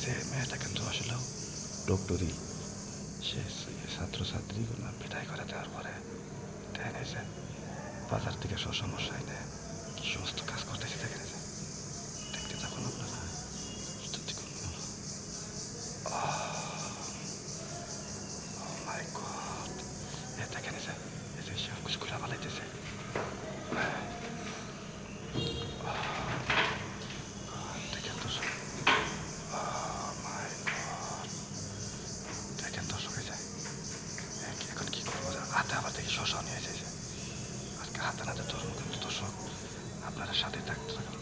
যে মেয়েটা কিন্তু আসলে ডক্টরি সে ছাত্রছাত্রীগুলো বিদায় করে দেওয়ার পরে দেখেন যে বাজার থেকে সব সমস্যা এনে কি সমস্ত কাজ করতেছে দেখেন যে দেখতে থাকুন আপনারা মাই গড দেখেন যে সব কিছু খুলে পালাইতেছে এখন কি করবো হাতে আবার দেখি শশা নিয়ে এসেছে আজকে হাতে নাতে ধরুন কিন্তু দর্শক আপনারা সাথে থাকতে থাকুন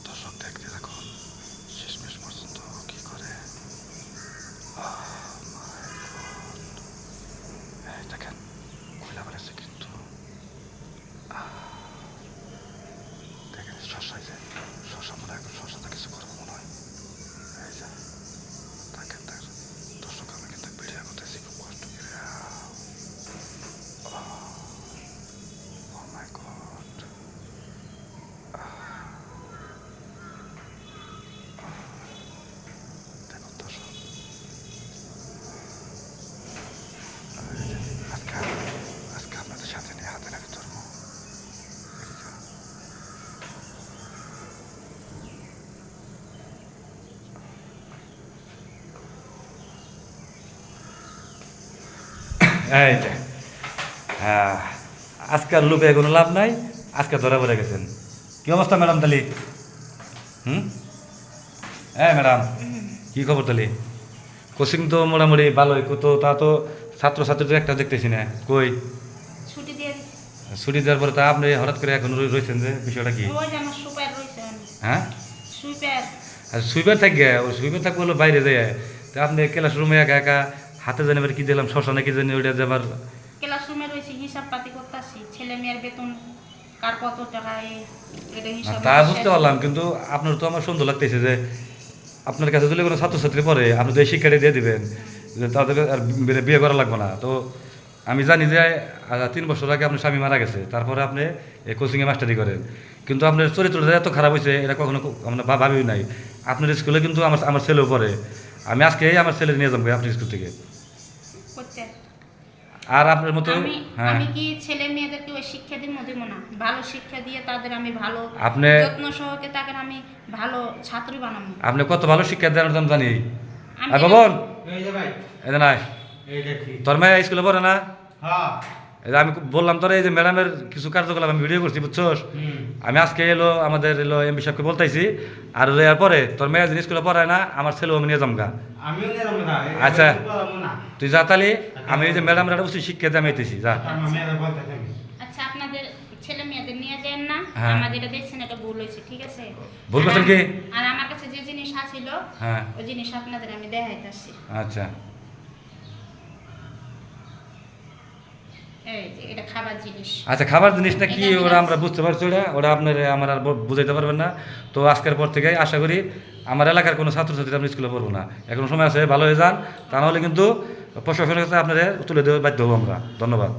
দর্শক দেখতে থাকুন শেষমেশ পর্যন্ত কি করে দেখেন খুলে বেড়েছে কিন্তু দেখেন শশা শশা মনে হয় শশাটা কিছু করবো মনে হয় এই যে দেখেন দর্শক আমি কিন্তু ভিডিও করতেছি খুব কষ্ট করে ও মাই গড দেখুন দর্শক আজকে আপনাদের সাথে নিয়ে হাতে নাতে ধরবো এই যে হ্যাঁ আজকাল লোভে কোনো লাভ নাই আজকে ধরা পড়ে গেছেন কি অবস্থা ম্যাডাম তালি হ্যাঁ ম্যাডাম কি খবর তালি কোচিং তো মোটামুটি ভালোই তো তা তো ছাত্রছাত্রী তো একটা দেখতেছি না কই ছুটি দেওয়ার পরে তা আপনি হঠাৎ করে এখন রয়েছেন যে বিষয়টা কি হ্যাঁ আর সুইপার থাকবে ওই সুইপার থাকবে হলো বাইরে যায় তা আপনি ক্লাসরুমে একা একা হাতে জানি কি দিলাম শ্মশানে কি জানি ওইটা যাবার ক্লাসরুমে রয়েছে হিসাব পাতি করতেছি ছেলে মেয়ের বেতন কার কত টাকা এটা হিসাব তা বুঝতে পারলাম কিন্তু আপনার তো আমার সুন্দর লাগতেছে যে আপনার কাছে যদি কোনো ছাত্রছাত্রী পড়ে আপনি তো এই শিক্ষাটা দিয়ে দিবেন যে তাদের আর বিয়ে করা লাগবে না তো আমি জানি যে 3 বছর আগে আপনার স্বামী মারা গেছে তারপরে আপনি এই কোচিংয়ে মাস্টারি করেন কিন্তু আপনার চরিত্রটা এত খারাপ হয়েছে এটা কখনো আমরা ভাবি নাই আপনার স্কুলে কিন্তু আমার ছেলেও পড়ে আমি আজকে আমার ছেলে নিয়ে যাবো আপনার স্কুল থেকে আর আপনার মতো আমি কি ছেলে মেয়েদেরকে ওই শিক্ষা দিব না ভালো শিক্ষা দিয়ে তাদের আমি ভালো আপনি যত্ন সহকারে তাকে আমি ভালো ছাত্রী বানাবো আপনি কত ভালো শিক্ষা দেন আমি জানি আর বাবন এই যে ভাই এই যে নাই এই দেখি তোর মেয়ে স্কুলে পড়ে না হ্যাঁ আমি বললাম তোর এই যে ম্যাডামের কিছু কার্যকলাপ আমি ভিডিও করছি বুঝছোস আমি আজকে আমাদের এমপি সাহেবকে বলতেছি আর এর পরে তোর মেয়ে যদি স্কুলে পড়ায় না আমার ছেলেও আমি নিয়ে যামগা আচ্ছা তুই যা তালি আমি এই যে ম্যাডামের একটা উচিত শিক্ষা দিয়ে আমি এতেছি যা আচ্ছা আপনাদের ছেলে মেয়েদের নিয়ে যান না আমাদের এটা দেখছেন এটা ভুল হয়েছে ঠিক আছে ভুল করছেন কি আর আমার কাছে যে জিনিস আছিল হ্যাঁ ওই জিনিস আপনাদের আমি দেখাইতাছি আচ্ছা এটা খাবার জিনিস আচ্ছা খাবার জিনিসটা কি ওরা আমরা বুঝতে পারছি ওরা আপনার আমার আর বুঝাইতে পারবেন না তো আজকের পর থেকে আশা করি আমার এলাকার কোনো ছাত্রছাত্রী আপনি স্কুলে পড়বো না এখন সময় আছে ভালো হয়ে যান তা নাহলে কিন্তু প্রশাসনের কাছে আপনারা তুলে দেওয়ার বাধ্য হবো আমরা ধন্যবাদ